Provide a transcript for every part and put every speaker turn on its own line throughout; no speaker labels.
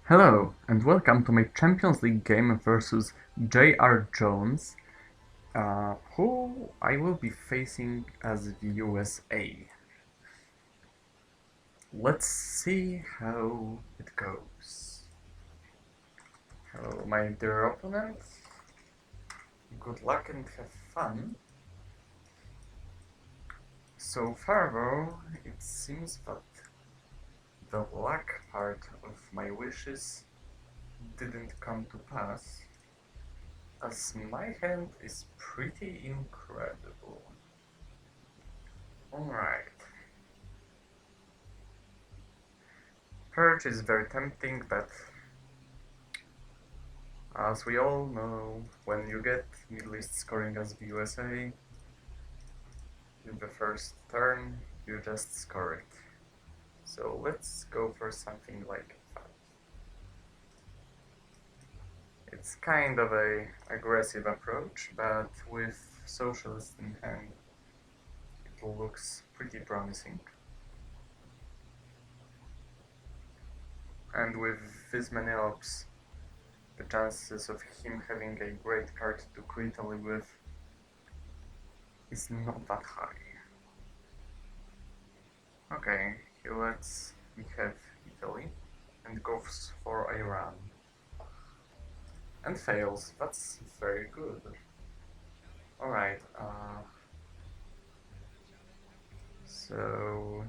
Hello, and welcome to my Champions League game versus J.R. Jones, who I will be facing as the USA. Let's see how it goes. Hello, my dear opponent. Good luck and have fun. So far, though, it seems that the luck part of my wishes didn't come to pass, as my hand is pretty incredible. Alright. Purge is very tempting, but as we all know, when you get Middle East scoring as the USA, in the first turn, you just score it. So let's go for something like that. It's kind of a aggressive approach, but with socialist in hand, it looks pretty promising. And with this many ops, the chances of him having a great card to quit Italy with is not that high. Okay, he lets me have Italy and goes for Iran. And fails, that's very good. Alright, so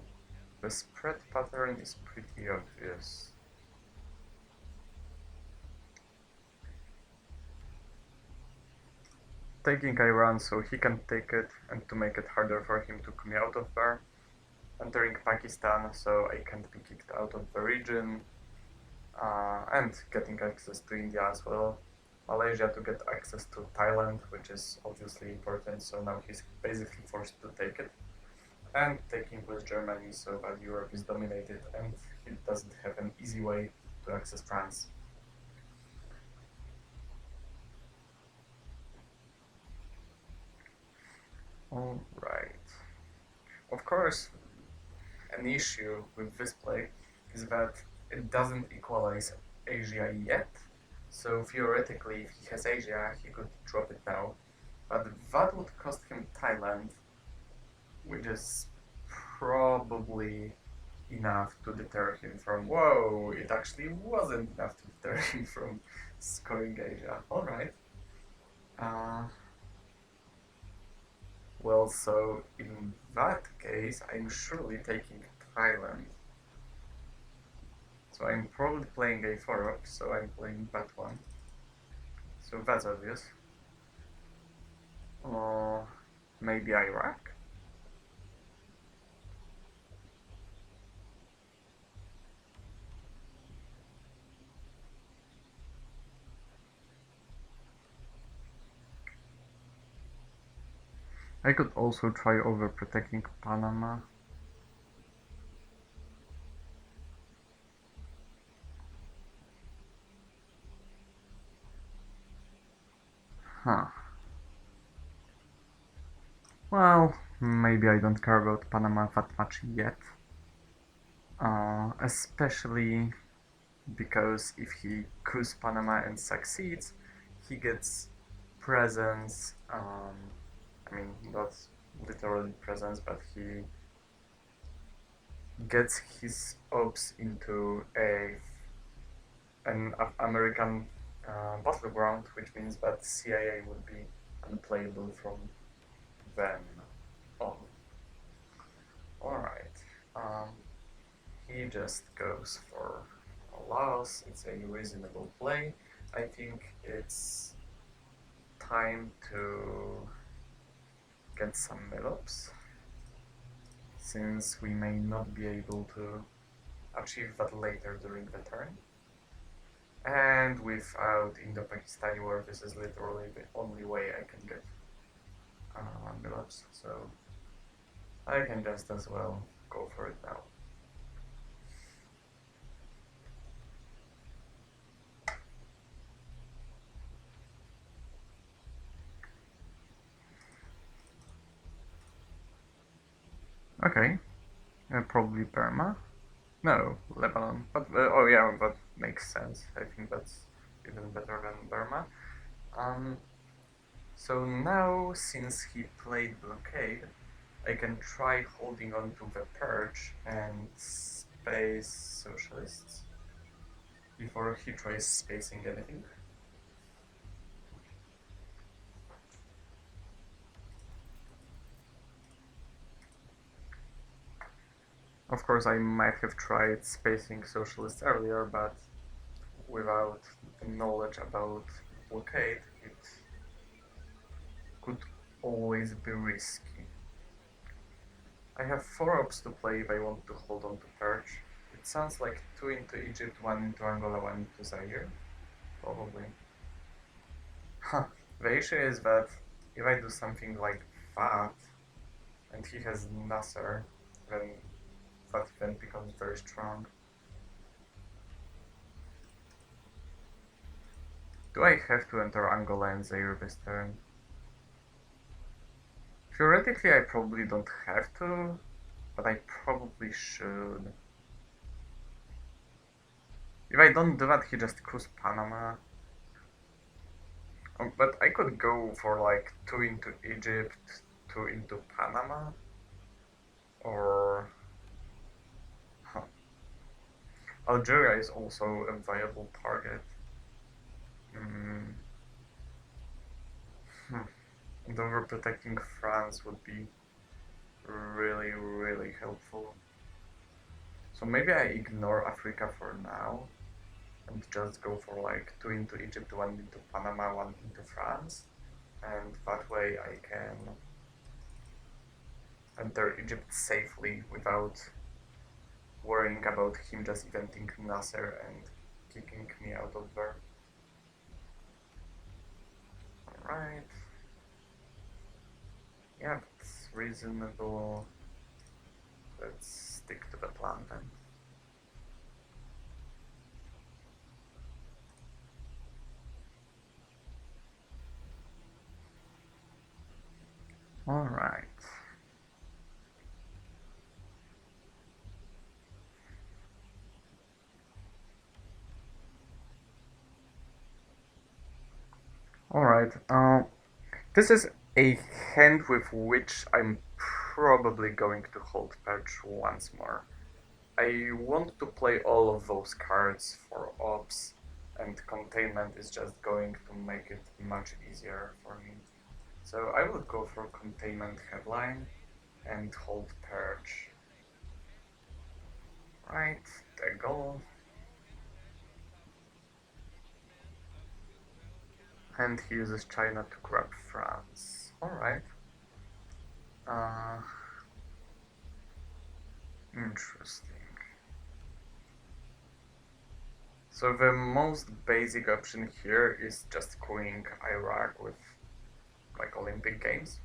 the spread pattern is pretty obvious. Taking Iran so he can take it, and to make it harder for him to come out of there. Entering Pakistan so I can't be kicked out of the region, and getting access to India as well. Malaysia to get access to Thailand, which is obviously important, so now he's basically forced to take it. And taking with Germany so that Europe is dominated and he doesn't have an easy way to access France. Alright. Of course, an issue with this play is that it doesn't equalize Asia yet, so theoretically if he has Asia he could drop it now, but that would cost him Thailand, which is probably enough to deter him from... Whoa, it actually wasn't enough to deter him from scoring Asia. Alright. Well, so in that case, I'm surely taking Thailand. So I'm probably playing a 4-up, so I'm playing that one. So that's obvious. Or maybe Iraq? I could also try overprotecting Panama. Huh. Well, maybe I don't care about Panama that much yet. Especially because if he coups Panama and succeeds, he gets presents, I mean, not literally presents, but he gets his ops into an American battleground, which means that CIA would be unplayable from then on. Alright, he just goes for a loss. It's a reasonable play. I think it's time to get some mid-ups, since we may not be able to achieve that later during the turn. And without Indo-Pakistani war, this is literally the only way I can get mid-ups, so I can just as well go for it now. Okay, probably Burma. No, Lebanon. But oh yeah, that makes sense. I think that's even better than Burma. Um, so now since he played blockade, I can try holding on to the perch and space socialists before he tries spacing anything. Of course, I might have tried spacing socialists earlier, but without the knowledge about blockade, it could always be risky. I have 4 ops to play if I want to hold on to perch. It sounds like 2 into Egypt, 1 into Angola, 1 into Zaire. Probably. Huh. The issue is that if I do something like that, and he has Nasser, then that event becomes very strong. Do I have to enter Angola and Zaire this turn? Theoretically, I probably don't have to, but I probably should. If I don't do that, he just coups Panama. But I could go for like 2 into Egypt, 2 into Panama, or huh. Algeria is also a viable target. Mm. Hmm. And overprotecting France would be really, really helpful. So maybe I ignore Africa for now and just go for like 2 into Egypt, 1 into Panama, 1 into France. And that way I can enter Egypt safely without worrying about him just eventing Nasser and kicking me out of there. Alright. Yeah, that's reasonable. Let's stick to the plan then. Alright. Alright, this is a hand with which I'm probably going to hold perch once more. I want to play all of those cards for ops, and containment is just going to make it much easier for me. So I would go for containment headline and hold perch. Right, the goal. And he uses China to grab France. Alright. Uh, Interesting. So the most basic option here is just queuing Iraq with like Olympic Games.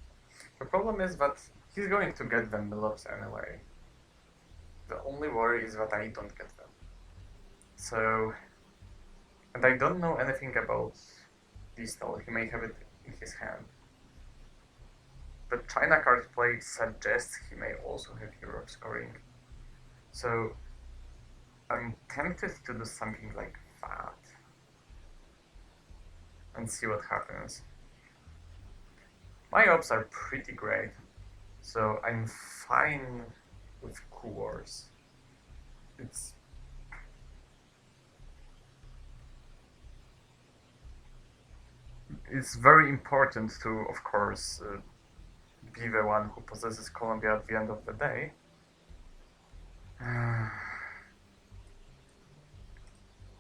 The problem is that he's going to get the Milops anyway. The only worry is that I don't get them. So, and I don't know anything about Distal. He may have it in his hand. The China card play suggests he may also have Europe scoring. So I'm tempted to do something like that and see what happens. My ops are pretty great, so I'm fine with cores. It's it's very important to, of course, be the one who possesses Colombia at the end of the day.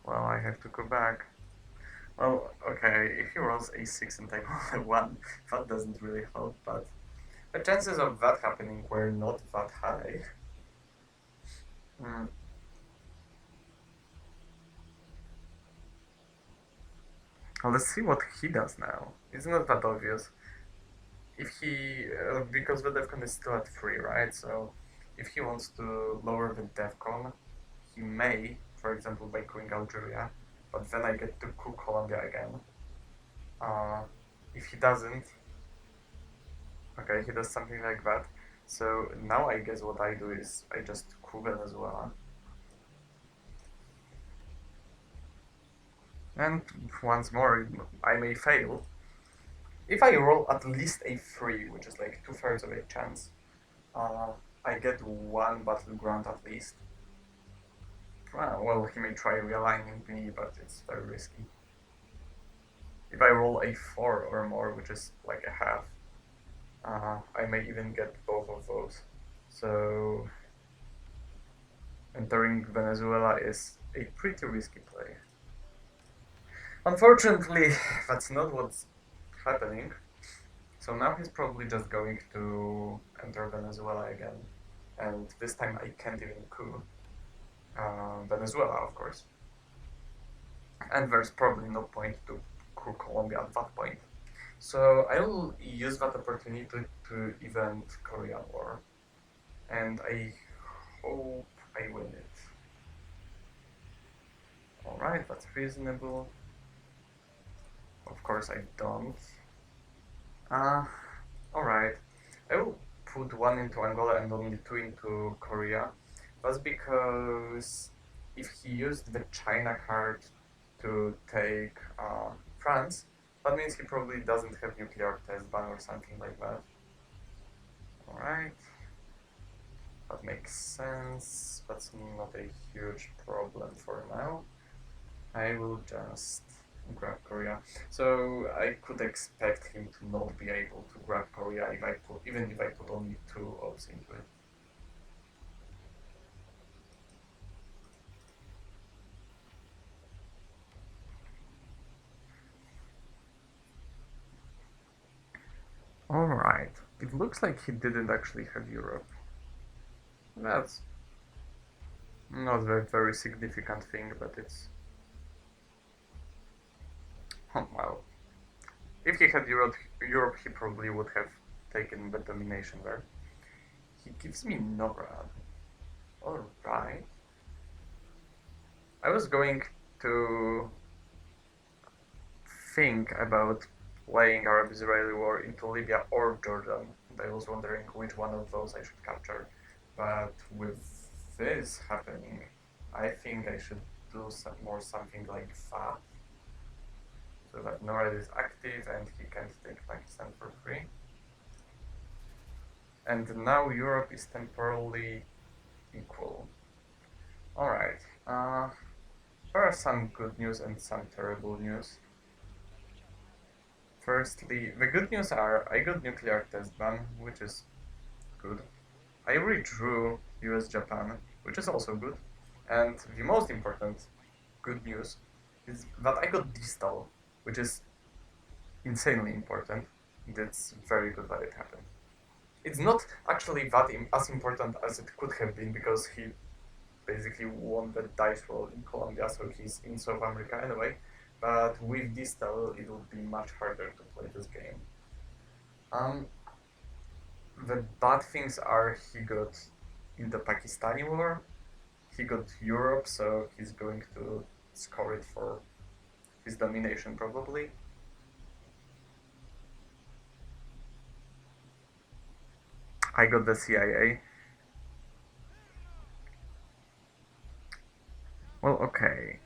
Well, I have to go back. Well, okay, if he rolls a6 and I roll a1, that doesn't really help, but the chances of that happening were not that high. Mm. Well, let's see what he does now. It's not that obvious. If he, because the DEFCON is still at 3, right? So if he wants to lower the DEFCON, he may, for example, by queuing Algeria, but then I get to coup Colombia again. Uh, if he doesn't, okay, he does something like that. So now I guess what I do is I just coup Venezuela. And once more, I may fail. If I roll at least a 3, which is like 2/3 of a chance, uh, I get one battleground at least. Well, he may try realigning me, but it's very risky. If I roll a 4 or more, which is like a half, I may even get both of those. So entering Venezuela is a pretty risky play. Unfortunately, that's not what's happening. So now he's probably just going to enter Venezuela again. And this time I can't even coup Venezuela, of course. And there's probably no point to coup Colombia at that point. So I will use that opportunity to event Korean War. And I hope I win it. Alright, that's reasonable. Of course I don't. Uh, Alright. I will put one into Angola and only two into Korea. That's because if he used the China card to take France, that means he probably doesn't have nuclear test ban or something like that. Alright. That makes sense. That's not a huge problem for now. I will just grab Korea. So I could expect him to not be able to grab Korea if I put, even if I put only 2 ops into it. Alright, it looks like he didn't actually have Europe. That's not a very significant thing, but it's... Oh, well. If he had Europe, he probably would have taken the domination there. He gives me Novrad. Alright. I was going to think about playing Arab-Israeli war into Libya or Jordan. And I was wondering which one of those I should capture. But with this happening, I think I should do something like that. So that NORAD is active and he can't take Pakistan for free. And now Europe is temporarily equal. Alright, there are some good news and some terrible news. Firstly, the good news are I got nuclear test ban, which is good. I redrew US-Japan, which is also good. And the most important good news is that I got distal, which is insanely important. It's very good that it happened. It's not actually that as important as it could have been because he basically won the dice roll in Colombia, so he's in South America anyway. But with distal, it will be much harder to play this game. Um, the bad things are he got in the Pakistani war, he got Europe, so he's going to score it for his domination probably. I got the CIA. Well, okay.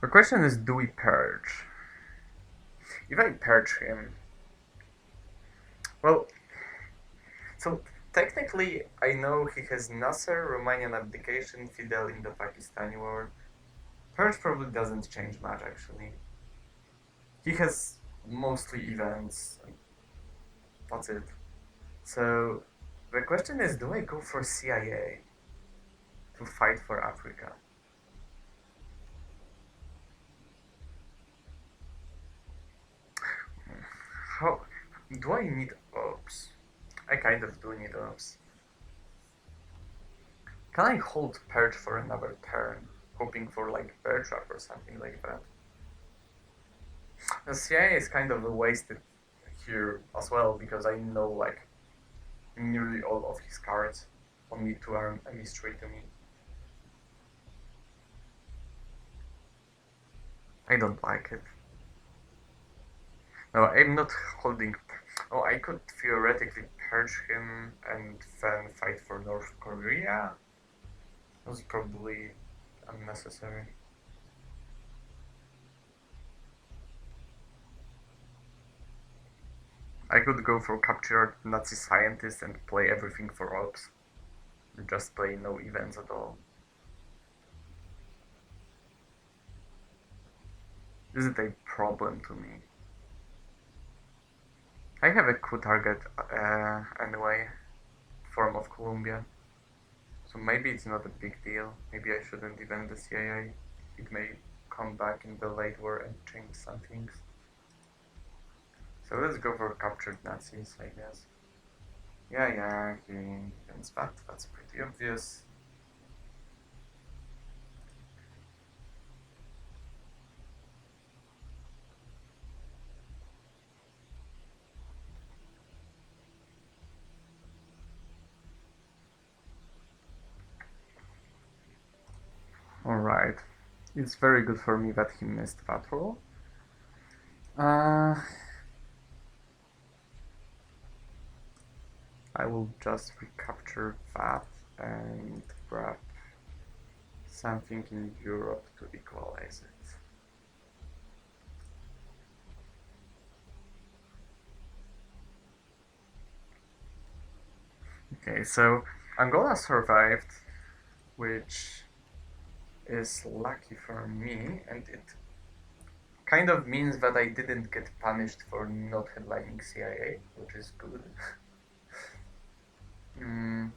The question is, do we purge? If I purge him, well, so technically I know he has Nasser, Romanian abdication, Fidel in the Pakistani war. Purge probably doesn't change much actually. He has mostly events. That's it. So the question is, do I go for CIA to fight for Africa? How do I need ops? I kind of do need ops. Can I hold Purge for another turn, hoping for like Bear Trap or something like that? The CIA is kind of wasted here as well because I know like nearly all of his cards. Only 2 are a mystery to me. I don't like it. No, I'm not holding. Oh, I could theoretically purge him and then fight for North Korea. That was probably unnecessary. I could go for capture Nazi scientists and play everything for ops. Just play no events at all. Is it a problem to me? I have a coup target anyway, form of Columbia. So maybe it's not a big deal. Maybe I shouldn't defend the CIA. It may come back in the late war and change some things. So let's go for captured Nazis, I guess. Yeah, he defends that. That's pretty obvious. Alright. It's very good for me that he missed that roll. I will just recapture that and grab something in Europe to equalize it. Okay, so Angola survived, which is lucky for me, and it kind of means that I didn't get punished for not headlining CIA, which is good. mm.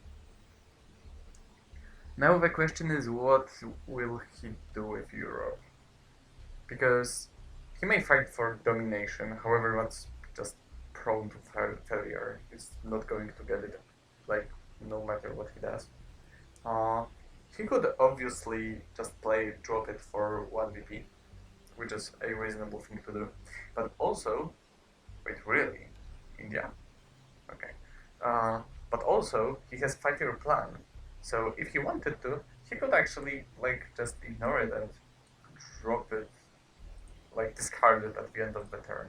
Now the question is, what will he do with Europe? Because he may fight for domination, however, that's just prone to failure. He's not going to get it, like, no matter what he does. Uh, he could obviously just drop it for 1 VP, which is a reasonable thing to do. But also, wait, really? India? Okay. But also, he has 5-year plan. So if he wanted to, he could actually, like, just ignore it and drop it, like, discard it at the end of the turn.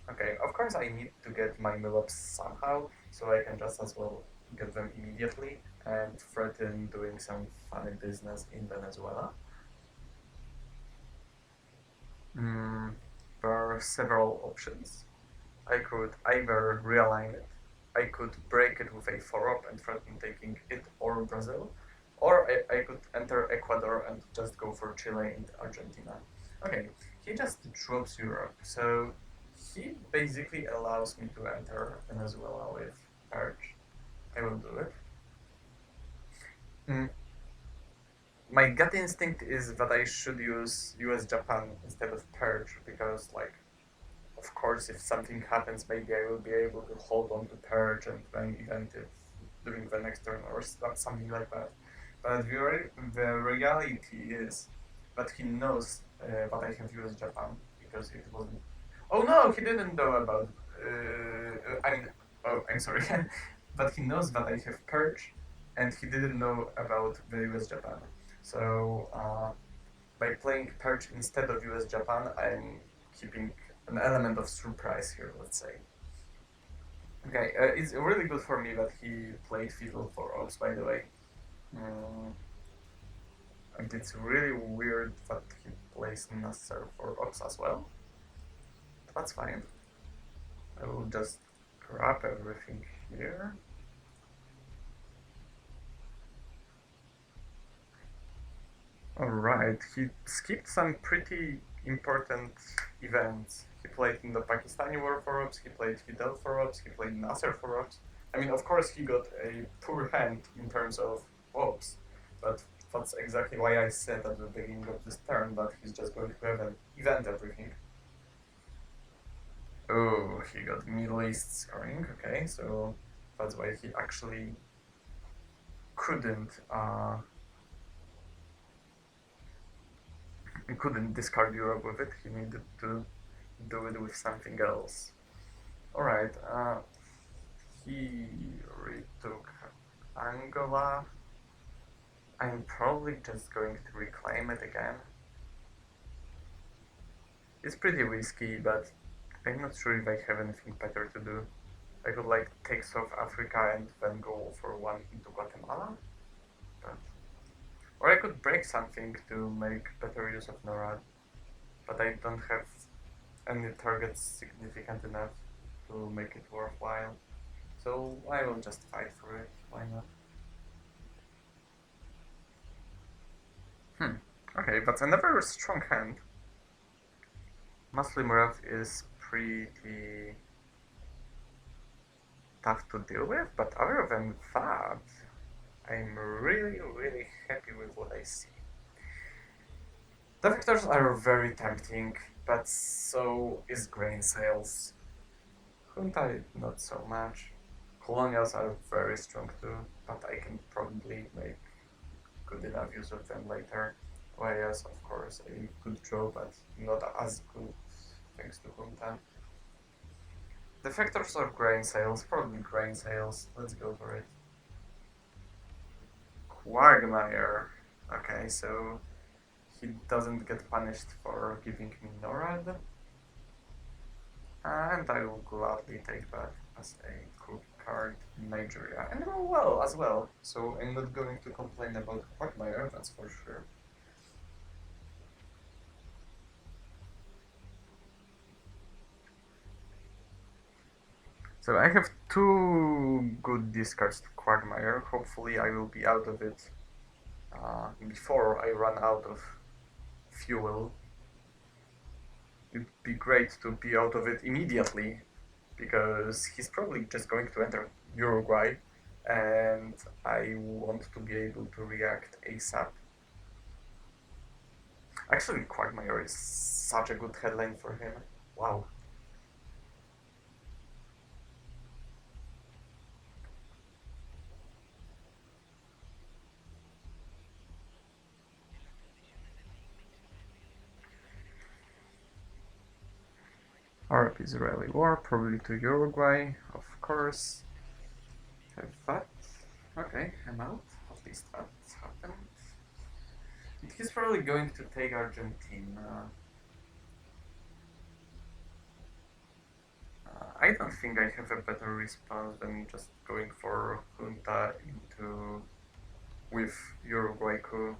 Okay, of course I need to get my mill-ups somehow, so I can just as well get them immediately and threaten doing some funny business in Venezuela. Mm, there are several options. I could either realign it, I could break it with a 4-up and threaten taking it or Brazil, or I could enter Ecuador and just go for Chile and Argentina. Okay, he just drops Europe, so he basically allows me to enter Venezuela with Purge. I will do it. Mm. My gut instinct is that I should use US Japan instead of Purge because, like, of course, if something happens, maybe I will be able to hold on to Purge and then event it during the next turn or something like that. But the reality is that he knows that I have US Japan because it wasn't. Oh no, he didn't know about. I'm sorry. But he knows that I have Purge and he didn't know about the US Japan. So by playing Purge instead of US Japan, I'm keeping an element of surprise here, let's say. Okay, it's really good for me that he played Fiddle for Ops, by the way. Mm, and it's really weird that he plays Nasser for Ops as well. That's fine. I will just grab everything here. Alright, he skipped some pretty important events. He played in the Pakistani War for Ops, he played Fidel for Ops, he played Nasser for Ops. I mean, of course, he got a poor hand in terms of Ops, but that's exactly why I said at the beginning of this turn that he's just going to have an event everything. Oh, he got Middle East scoring, okay, so that's why he actually couldn't discard Europe with it. He needed to do it with something else. Alright, he retook Angola. I'm probably just going to reclaim it again. It's pretty risky, but I'm not sure if I have anything better to do. I could like take South Africa and then go for one into Guatemala. But, or I could break something to make better use of NORAD. But I don't have any targets significant enough to make it worthwhile. So I will just fight for it. Why not? Okay, that's another strong hand. Muslim is pretty tough to deal with, but other than that, I'm really happy with what I see. The vectors are very tempting, but so is grain sales. Junta not so much. Colonials are very strong too, but I can probably make good enough use of them later. Whereas, of course, a good draw, but not as good thanks to Junta. The factors are grain sales, probably grain sales. Let's go for it. Quagmire. Okay, so he doesn't get punished for giving me NORAD. And I will gladly take that as a cool card in Nigeria. And roll well as well. So I'm not going to complain about Quagmire, that's for sure. So I have two good discards to Quagmire. Hopefully I will be out of it before I run out of fuel. It'd be great to be out of it immediately, because he's probably just going to enter Uruguay, and I want to be able to react ASAP. Actually, Quagmire is such a good headline for him. Wow. Arab Israeli war, probably to Uruguay, of course. Have that. Okay, I'm out. At least that's happened. He's probably going to take Argentina. I don't think I have a better response than just going for Junta into with Uruguay coup.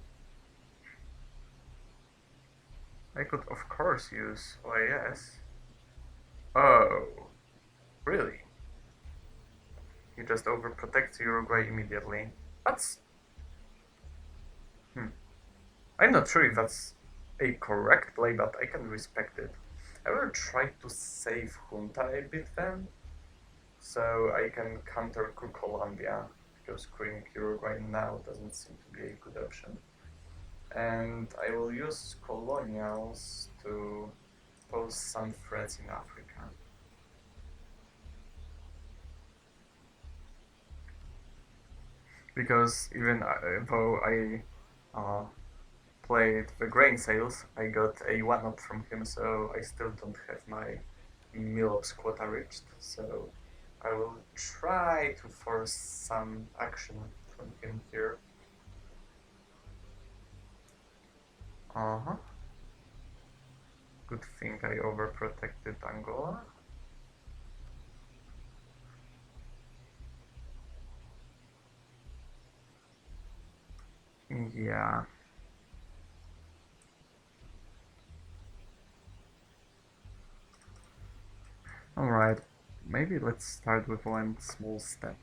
I could of course use OAS. Oh, really? He just overprotects Uruguay immediately. That's... I'm not sure if that's a correct play, but I can respect it. I will try to save Junta a bit then, so I can counter Colombia, because quitting Uruguay now doesn't seem to be a good option. And I will use colonials to pose some threats in Africa. Because even though I played the grain sales, I got a 1-up from him, so I still don't have my Milops quota reached, so I will try to force some action from him here. Uh-huh. Good thing I overprotected Angola. Yeah. Alright, maybe let's start with one small step.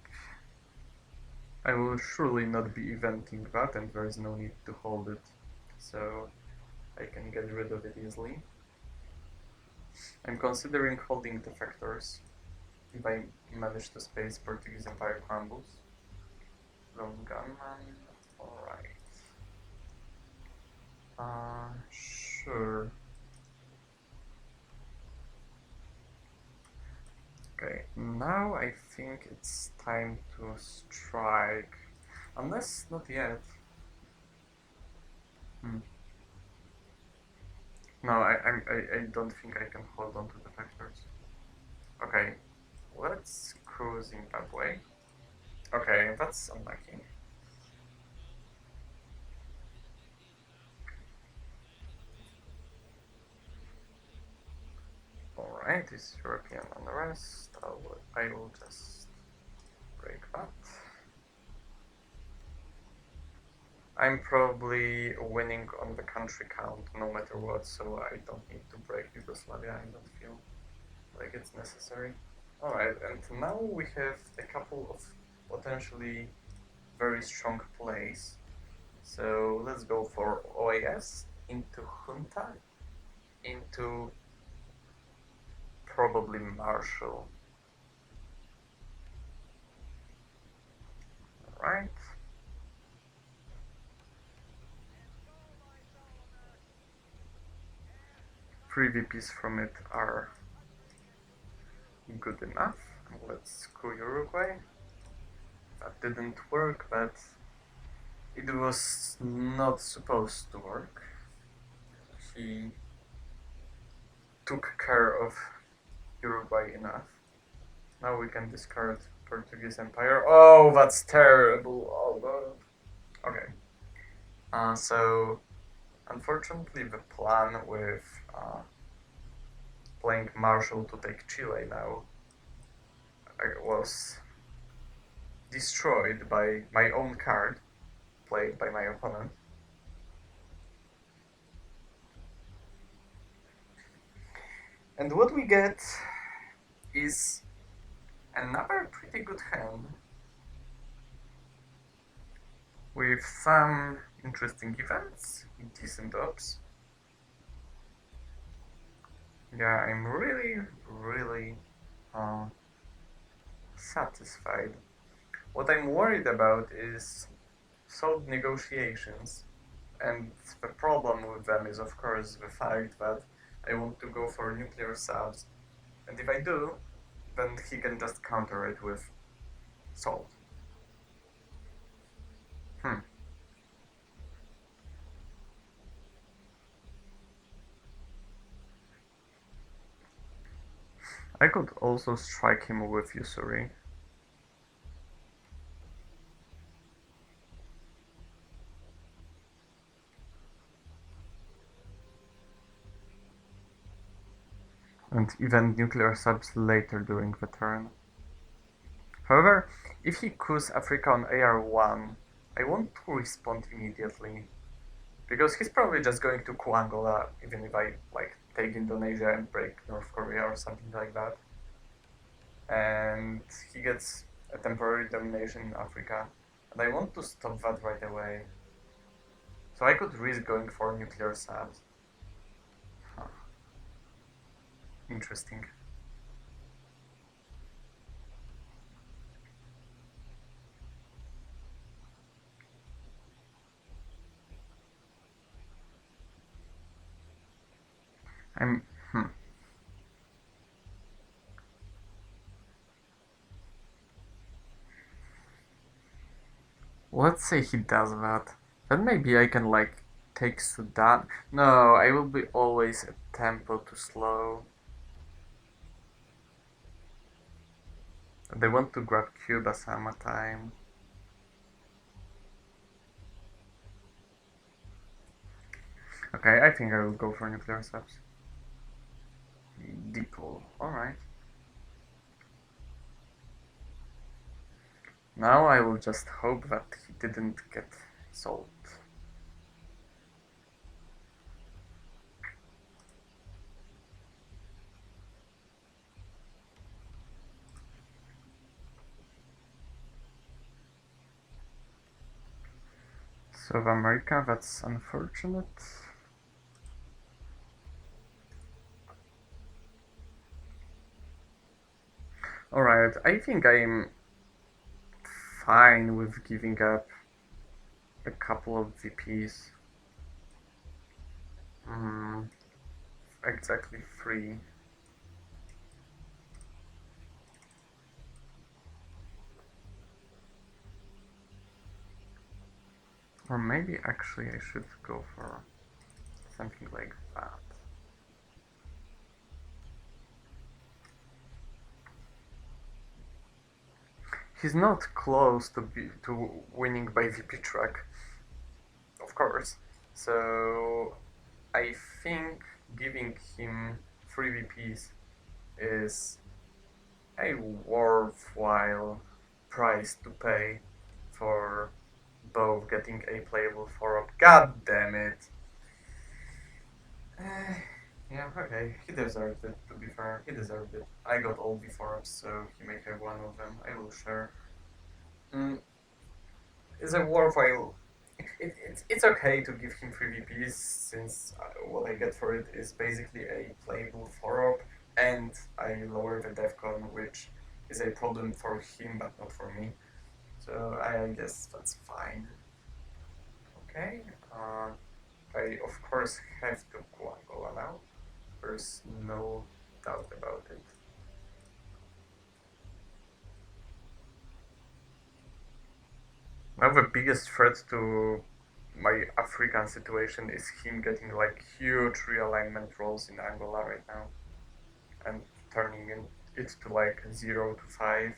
I will surely not be eventing that, and there is no need to hold it, so I can get rid of it easily. I'm considering holding defectors if I manage to space Portuguese Empire crumbles. Lone gunman, alright. Sure. Okay, now I think it's time to strike. Unless not yet. No, I don't think I can hold on to the factors. Okay, let's cruise Zimbabwe. Okay, that's unlucky. Alright, this European unrest. I will just break that. I'm probably winning on the country count no matter what, so I don't need to break Yugoslavia. I don't feel like it's necessary. Alright, and now we have a couple of potentially very strong plays. So let's go for OAS into Junta into probably Marshall. Right? 3 VPs from it are good enough. Let's go Uruguay. That didn't work, but it was not supposed to work. He took care of Uruguay enough. Now we can discard Portuguese Empire. Oh, that's terrible. Oh god. Okay. So unfortunately, the plan with playing Marshall to take Chile now was destroyed by my own card played by my opponent. And what we get is another pretty good hand with some interesting events, decent ups. Yeah, I'm really uh, satisfied. What I'm worried about is solved negotiations, and the problem with them is, of course, the fact that I want to go for nuclear subs, and if I do, then he can just counter it with salt. Hmm. I could also strike him with usury. And even nuclear subs later during the turn. However, if he coups Africa on AR1, I want to respond immediately. Because he's probably just going to coup Angola, even if I like take Indonesia and break North Korea or something like that. And he gets a temporary domination in Africa. And I want to stop that right away. So I could risk going for nuclear subs. Huh. Interesting. I'm. Hmm. Let's say he does that. Then maybe I can like take Sudan. No, I will be always a tempo too slow. They want to grab Cuba summertime. Okay, I think I will go for nuclear subs. Depot. Alright. Now I will just hope that he didn't get sold. South America, that's unfortunate. Alright, I think I'm fine with giving up a couple of VPs. Exactly 3. Or maybe actually I should go for something like that. He's not close to winning by VP track, of course. So I think giving him 3 VPs is a worthwhile price to pay for both getting a playable 4-up. God damn it. Yeah, Yeah, okay. He deserved it, to be fair. He deserved it. I got all the forums, so he may have one of them. I will share. Mm, it's a worthwhile. It's okay to give him 3 VPs since what I get for it is basically a playable 4-op and I lower the defcon, which is a problem for him but not for me. So I guess that's fine. Okay. I of course have to go Angola now. There's no doubt about it. Now the biggest threat to my African situation is him getting like huge realignment rolls in Angola right now and turning it to like 0 to 5.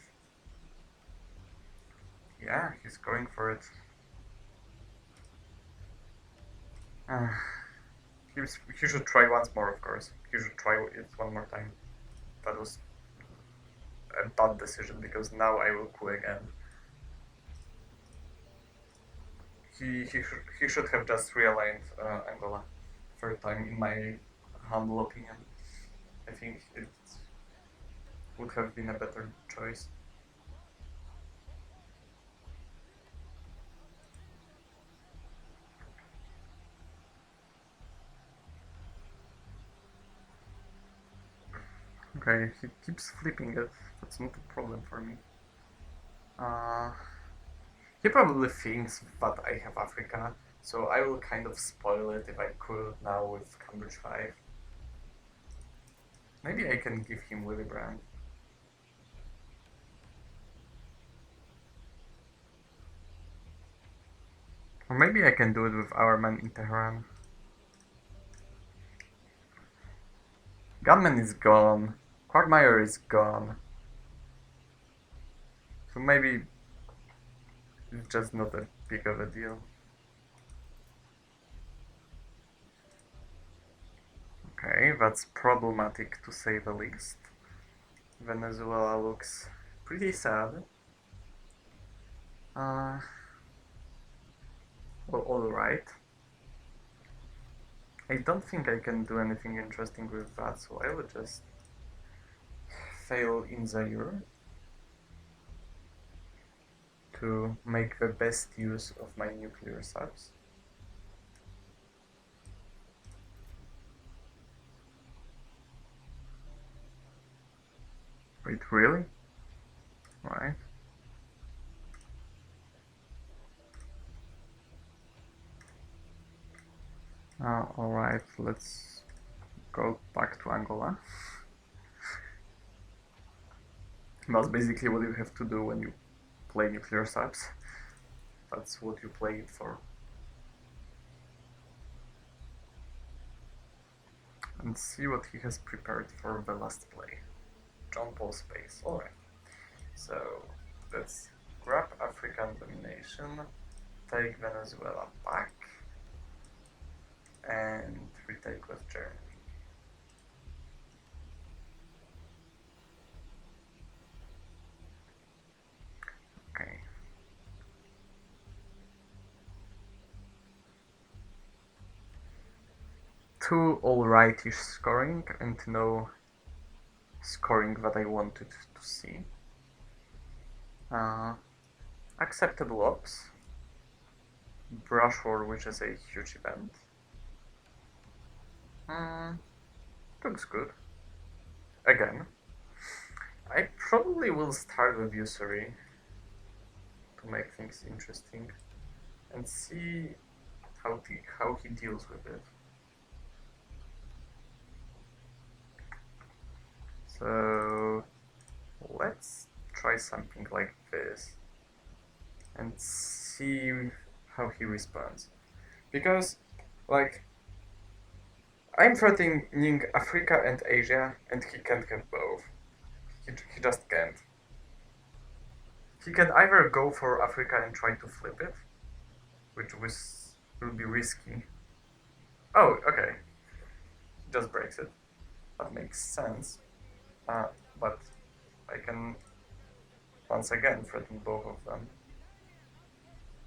Yeah, he's going for it. Uh, he should try once more, of course. He should try it one more time. That was a bad decision because now I will coup again. He should have just realigned Angola third time, in my humble opinion. I think it would have been a better choice. Okay, he keeps flipping it. That's not a problem for me. Uh, he probably thinks that I have Africa, so I will kind of spoil it if I could now with Cambridge 5. Maybe I can give him Willy Brandt. Or maybe I can do it with our man in Tehran. Gunman is gone. Quagmire is gone. So maybe it's just not that big of a deal. Okay, that's problematic to say the least. Venezuela looks pretty sad. Uh, well, alright. I don't think I can do anything interesting with that, so I will just fail in Zaire to make the best use of my nuclear subs. Wait, really? Right. Alright, let's go back to Angola. That's basically what you have to do when you play nuclear subs. That's what you play it for. And see what he has prepared for the last play. John Paul Space. Alright. So let's grab African domination, take Venezuela back, and retake West Germany. Okay. Two alrightish scoring and no scoring that I wanted to see. Acceptable ops. Brush war, which is a huge event. Looks good. Again. I probably will start with usury to make things interesting and see how he deals with it. So let's try something like this and see how he responds. Because, like, I'm threatening Africa and Asia, and he can't have both. He just can't. He can either go for Africa and try to flip it, which will be risky. Oh, okay. He just breaks it. That makes sense. But I can once again threaten both of them.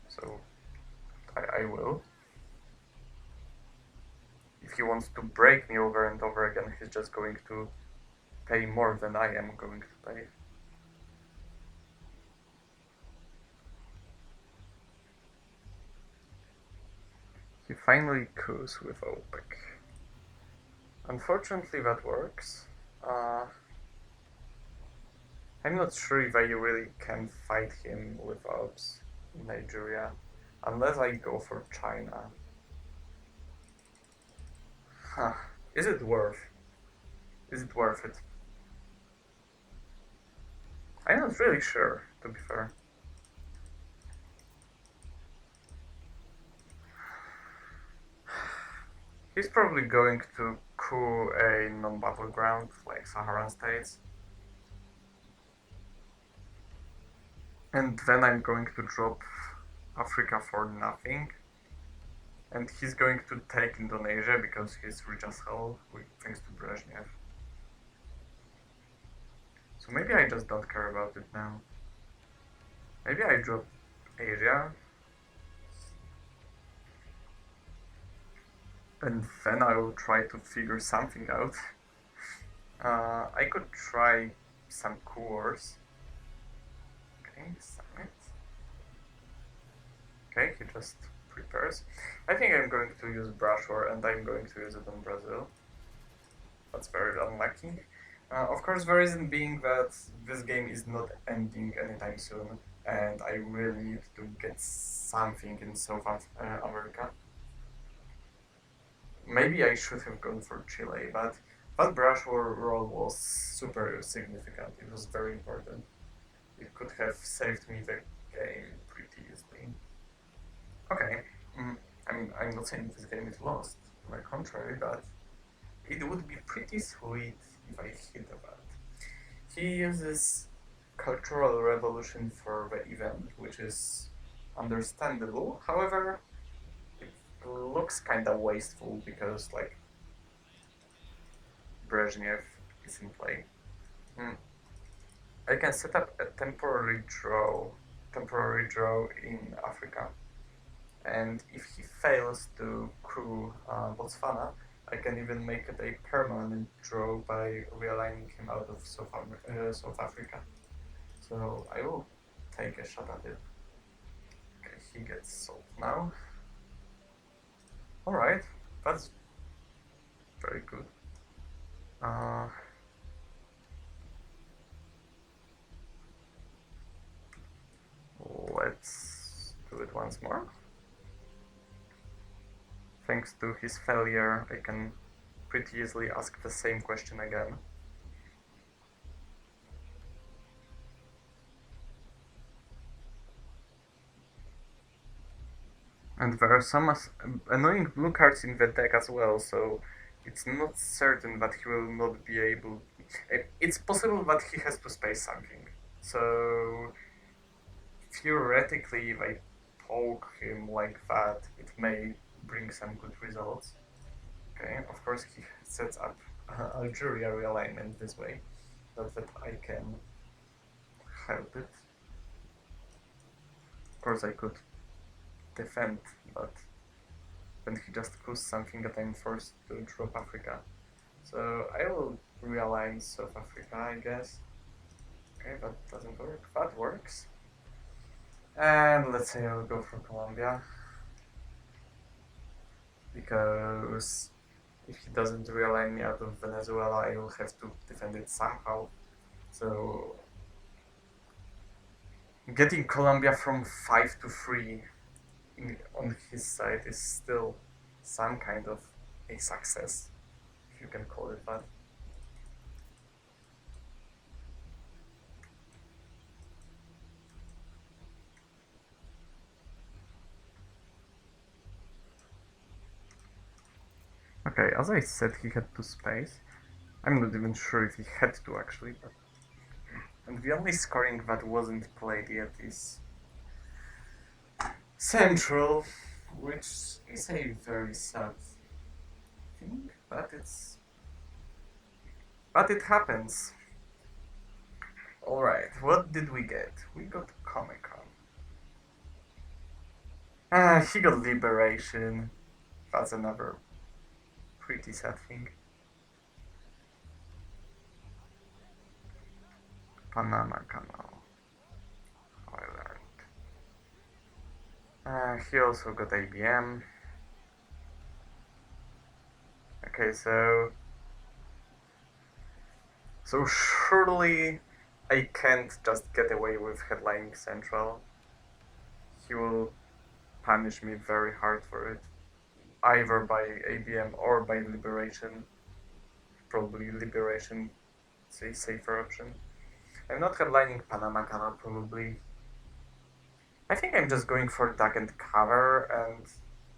So I will. if he wants to break me over and over again, he's just going to pay more than I am going to pay. He finally coups with OPEC. Unfortunately, that works. I'm not sure if I really can fight him with ops in Nigeria, unless I go for China. Huh. Is it worth? Is it worth it? I'm not really sure, to be fair. He's probably going to coup a non-battleground, like Saharan states. And then I'm going to drop Africa for nothing. And he's going to take Indonesia because he's rich as hell, thanks to Brezhnev. So maybe I just don't care about it now. Maybe I drop Asia. And then I will try to figure something out. I could try some cores. Okay, summit. Okay, he just prepares. I think I'm going to use brush war and I'm going to use it on Brazil. That's very unlucky. Of course, the reason being that this game is not ending anytime soon, and I really need to get something in South America. Maybe I should have gone for Chile, but that brush war roll was super significant. It was very important. It could have saved me the game pretty easily. Okay, I mean, I'm not saying this game is lost, on the contrary, but it would be pretty sweet if I hit that. He uses Cultural Revolution for the event, which is understandable. However, it looks kinda wasteful because, like, Brezhnev is in play. I can set up a temporary draw in Africa, and if he fails to coup Botswana, I can even make it a permanent draw by realigning him out of South Africa. So I will take a shot at it. Okay, he gets sold now. Alright, that's very good. Let's do it once more. Thanks to his failure, I can pretty easily ask the same question again. And there are some annoying blue cards in the deck as well, so it's not certain that he will not be able... It's possible that he has to space something. So theoretically, if I poke him like that, it may bring some good results. Okay, of course he sets up Algeria realignment this way, not that I can help it. Of course I could defend, but then he just coups something that I'm forced to drop Africa. So I will realign South Africa, I guess. Okay, that doesn't work. That works. And let's say I'll go for Colombia. Because if he doesn't realign me out of Venezuela, I will have to defend it somehow. So getting Colombia from 5 to 3 on his side is still some kind of a success, if you can call it that. Okay, as I said, he had to space. I'm not even sure if he had to actually, but... And the only scoring that wasn't played yet is Central, which is a very sad thing, but it happens. Alright, what did we get? We got Comic-Con. He got Liberation. That's another pretty sad thing. Panama Canal Island. He also got ABM. Okay, so surely I can't just get away with headlining Central. He will punish me very hard for it, either by ABM or by Liberation. Probably Liberation is a safer option. I'm not headlining Panama Canal probably. I think I'm just going for duck and cover, and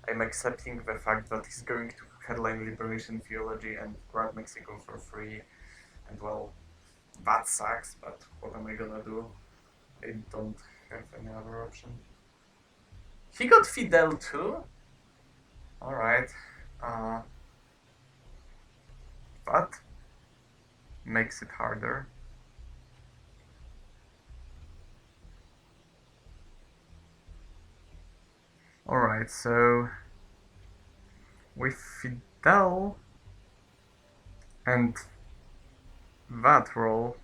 I'm accepting the fact that he's going to headline Liberation Theology and grab Mexico for free. And well, that sucks, but what am I gonna do? I don't have any other option. He got Fidel too? Alright. That makes it harder. Alright, so with Fidel and that role,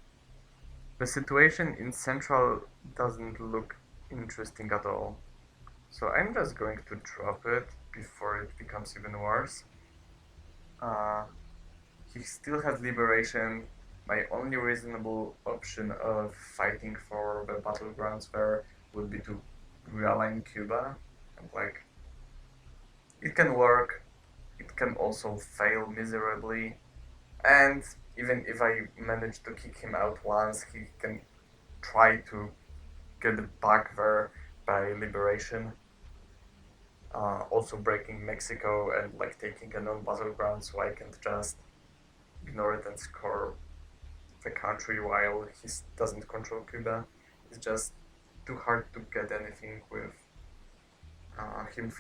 the situation in Central doesn't look interesting at all. So I'm just going to drop it before it becomes even worse. He still has Liberation. My only reasonable option of fighting for the battlegrounds there would be to realign Cuba. And like, it can work, it can also fail miserably. And even if I manage to kick him out once, he can try to get back there by Liberation. Also breaking Mexico and like taking a non-battleground, so I can just ignore it and score the country while he doesn't control Cuba. It's just too hard to get anything with him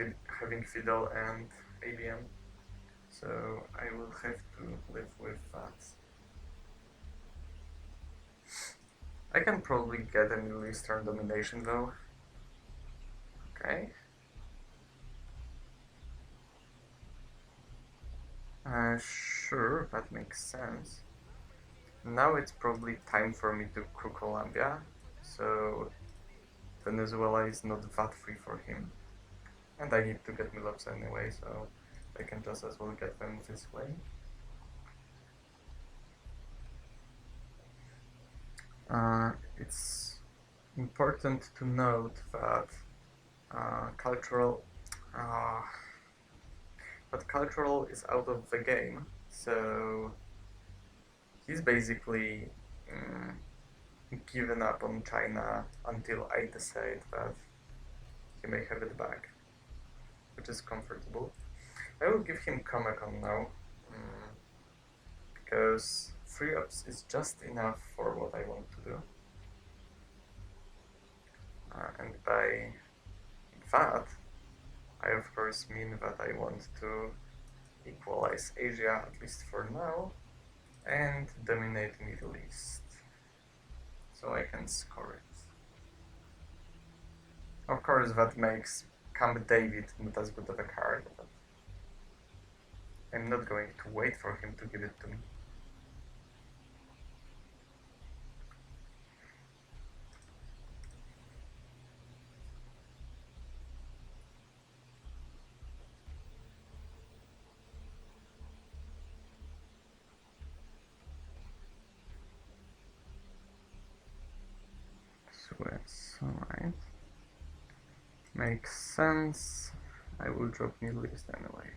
having Fidel and ABM. So I will have to live with that. I can probably get a Middle Eastern domination though. Okay. Sure, that makes sense. Now it's probably time for me to coup Colombia, so Venezuela is not that free for him. And I need to get Milops anyway, so I can just as well get them this way. It's important to note that cultural is out of the game, so he's basically given up on China until I decide that he may have it back, which is comfortable. I will give him Comecon now, because 3 ups is just enough for what I want to do. And by that, I of course mean that I want to equalize Asia, at least for now, and dominate Middle East, so I can score it. Of course, that makes Camp David not as good of a card, but I'm not going to wait for him to give it to me. Suez, alright. Makes sense. I will drop Middle East anyway.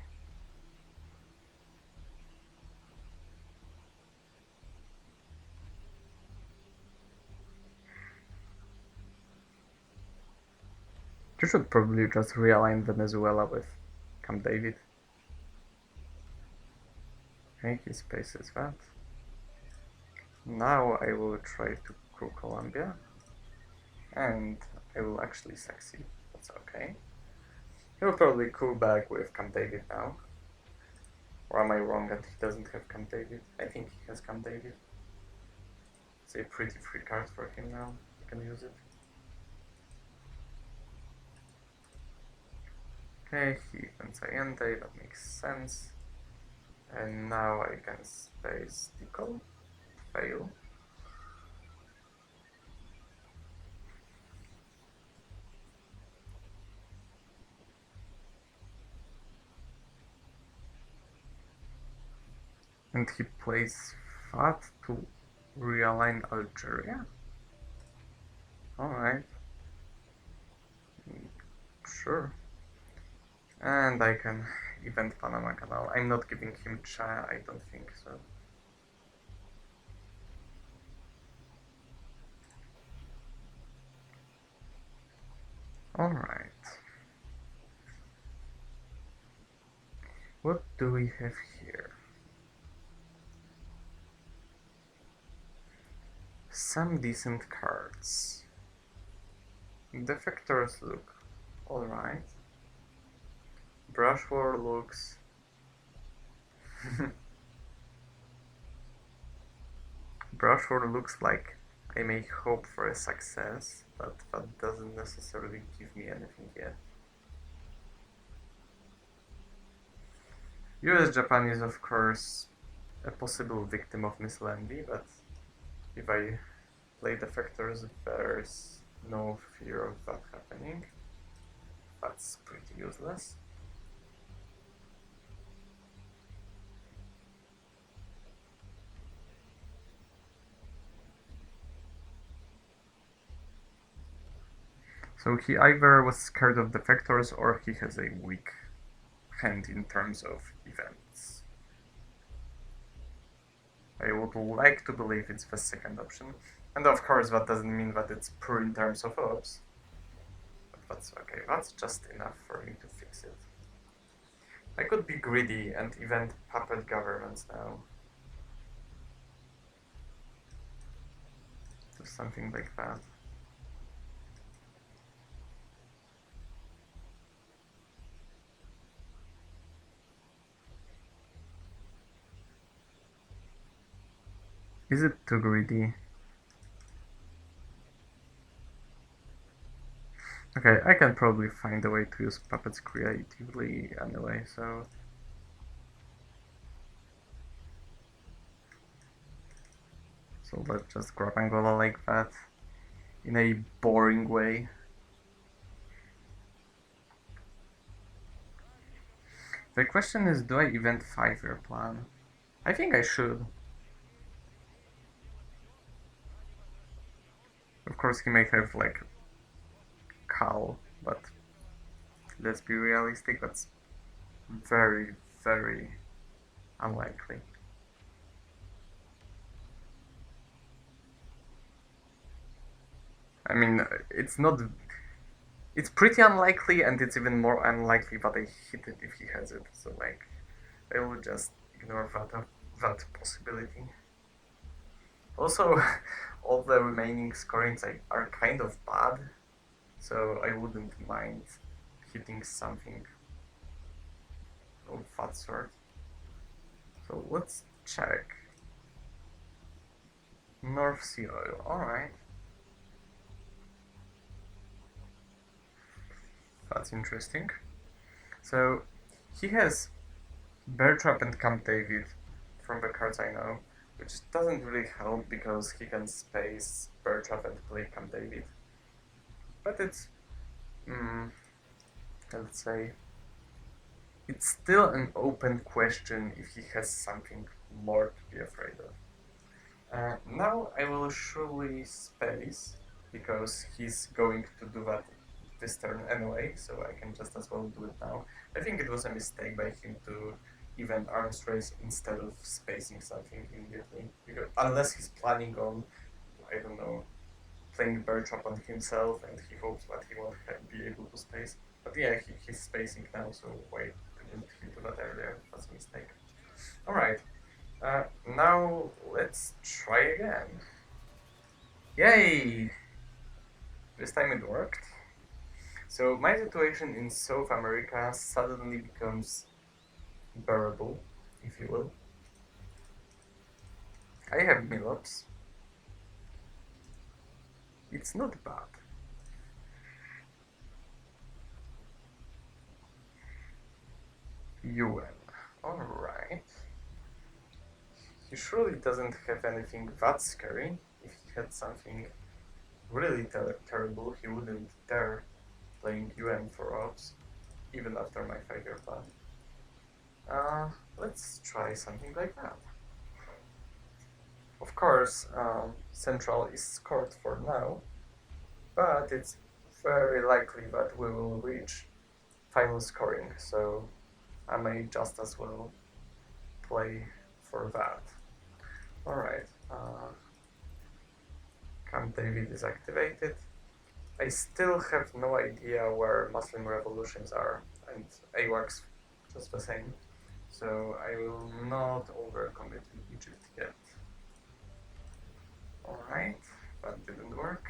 You should probably just realign Venezuela with Camp David. Okay, he spaces that. Now I will try to coup Colombia, and I will actually succeed. That's okay. He will probably coup back with Camp David now. Or am I wrong that he doesn't have Camp David? I think he has Camp David. It's a pretty free card for him now. He can use it. Okay, he opens Allende, that makes sense. And now I can space decal, fail. And he plays fat to realign Algeria? Alright, sure. And I can event Panama Canal. I'm not giving him Cha, I don't think so. Alright. What do we have here? Some decent cards. Defectors look alright. Brush War looks... Brush War looks like I may hope for a success, but that doesn't necessarily give me anything yet. US-Japan is of course a possible victim of Miss Landy, but if I play defectors, there's no fear of that happening. That's pretty useless. So he either was scared of defectors or he has a weak hand in terms of events. I would like to believe it's the second option. And of course that doesn't mean that it's poor in terms of ops. But that's okay, that's just enough for me to fix it. I could be greedy and event puppet governments now. Do something like that. Is it too greedy? Okay, I can probably find a way to use puppets creatively anyway, so... So let's just grab Angola like that, in a boring way. The question is, do I event 5-year plan? I think I should. Of course he may have like Cal, but let's be realistic, that's very, very unlikely. I mean, it's not... It's pretty unlikely, and it's even more unlikely that I hit it if he has it, so like, I will just ignore that possibility. Also, all the remaining scorings are kind of bad, so I wouldn't mind hitting something of that sort. So let's check. North Sea oil, alright. That's interesting. So he has Bear Trap and Camp David from the cards I know, which doesn't really help because he can space Bear Trap and play Camp David. But it's, let's say, it's still an open question if he has something more to be afraid of. Now I will surely space, because he's going to do that this turn anyway, so I can just as well do it now. I think it was a mistake by him to event arms race instead of spacing something immediately, because unless he's planning on, I don't know, playing Bear Trap on himself and he hopes that he won't be able to space. But yeah, he's spacing now, so wait, didn't he do that earlier? That's a mistake. Alright, now let's try again. Yay! This time it worked. So my situation in South America suddenly becomes bearable, if you will. I have Milops. It's not bad. UN. Alright. He surely doesn't have anything that scary. If he had something really terrible, he wouldn't dare playing UN for ops, even after my 5-year plan. Let's try something like that. Of course, Central is scored for now, but it's very likely that we will reach final scoring, so I may just as well play for that. Alright, Camp David is activated. I still have no idea where Muslim revolutions are, and AWACS just the same, so I will not overcommit in Egypt yet. Alright, that didn't work.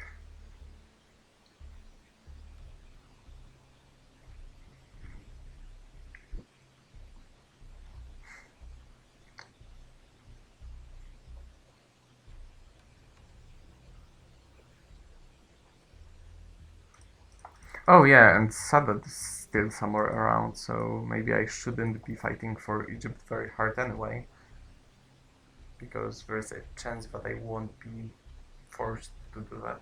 Oh yeah, and Sadat is still somewhere around, so maybe I shouldn't be fighting for Egypt very hard anyway, because there's a chance that I won't be forced to do that.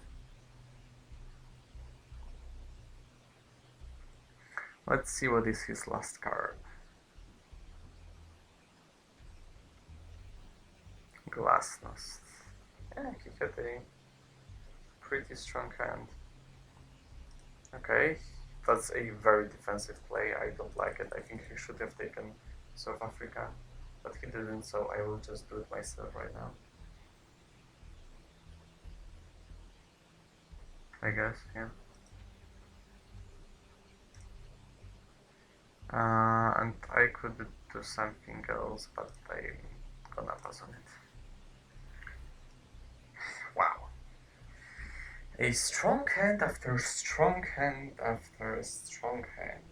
Let's see what is his last card. Glasnost. Yeah, he had a pretty strong hand. Okay, that's a very defensive play. I don't like it. I think he should have taken South Africa, but he didn't, so I will just do it myself right now. I guess, yeah. And I could do something else, but I'm gonna pass on it. Wow. A strong hand after strong hand after strong hand.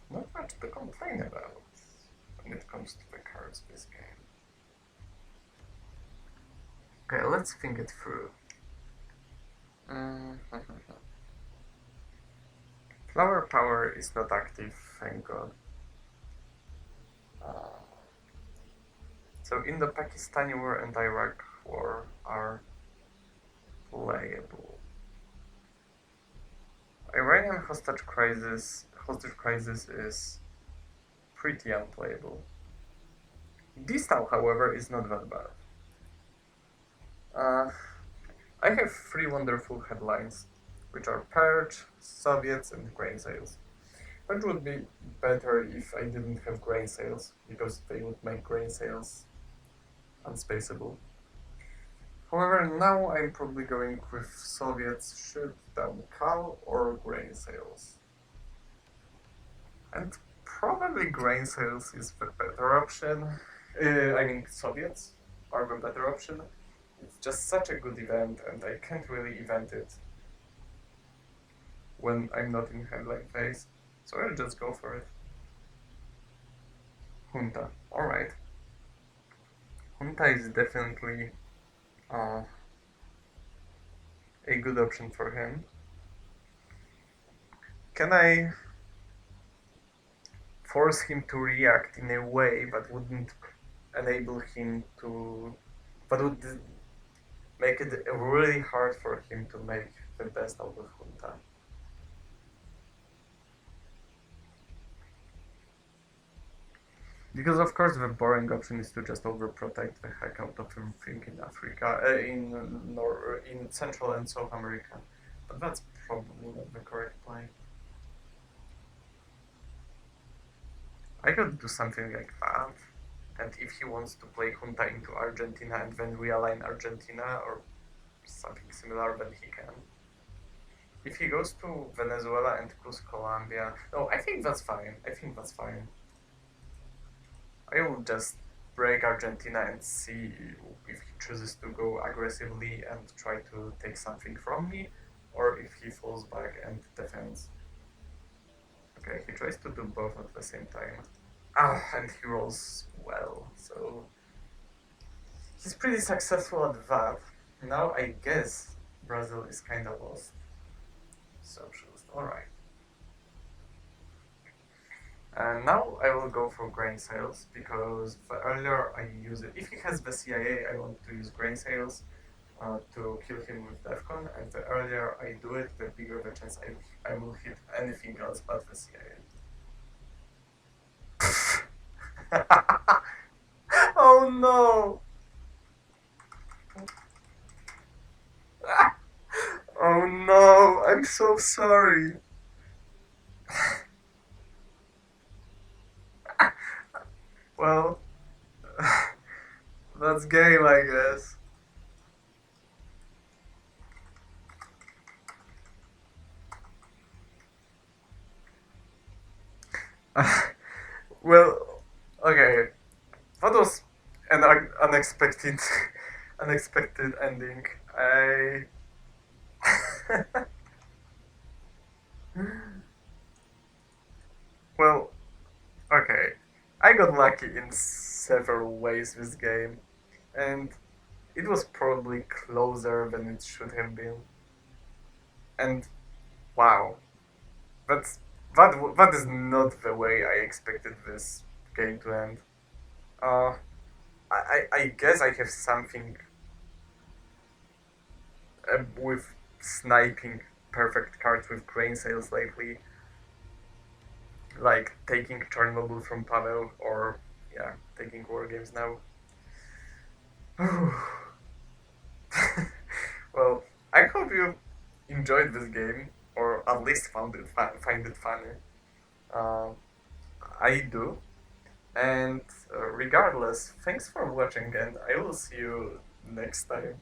Not much to complain about when it comes to the cards this game. Okay, let's think it through. Flower power is not active, thank God. So in the Pakistani war and Iraq war are playable. Iranian hostage crisis is pretty unplayable. Distal, however, is not that bad. I have 3 wonderful headlines, which are Purge, Soviets, and grain sales. Which would be better if I didn't have grain sales, because they would make grain sales unspaceable. However, now I'm probably going with Soviets shoot down cow or grain sales. And probably grain sales is the better option. I mean, Soviets are the better option. It's just such a good event, and I can't really event it when I'm not in headline phase, so I'll just go for it. Junta, alright. Junta is definitely a good option for him. Can I force him to react in a way that wouldn't enable him to, that would make it really hard for him to make the best out of Junta? Because of course the boring option is to just overprotect the heck out of everything in Africa, in Central and South America, but that's probably not the correct play. I could do something like that, and if he wants to play Junta into Argentina and then realign Argentina or something similar, then he can. If he goes to Venezuela and plus Colombia, no, I think that's fine. I will just break Argentina and see if he chooses to go aggressively and try to take something from me, or if he falls back and defends. Okay, he tries to do both at the same time. And he rolls well, so he's pretty successful at that. Now I guess Brazil is kinda lost. Socialist, alright. And now I will go for grain sales because the earlier I use it, if he has the CIA, I want to use grain sales to kill him with Defcon, and the earlier I do it, the bigger the chance I will hit anything else but the CIA. Oh no! Oh no! I'm so sorry. Well, that's game, I guess. Well, okay. That was an unexpected, unexpected ending. I. Well, okay. I got lucky in several ways this game, and it was probably closer than it should have been. And wow, that's that is not the way I expected this game to end. Uh, I guess I have something with sniping perfect cards with grain sales lately, like taking Chernobyl from Pavel or yeah, taking war games now. Well, I hope you enjoyed this game or at least find it funny. Uh, I do. And regardless, thanks for watching, and I will see you next time.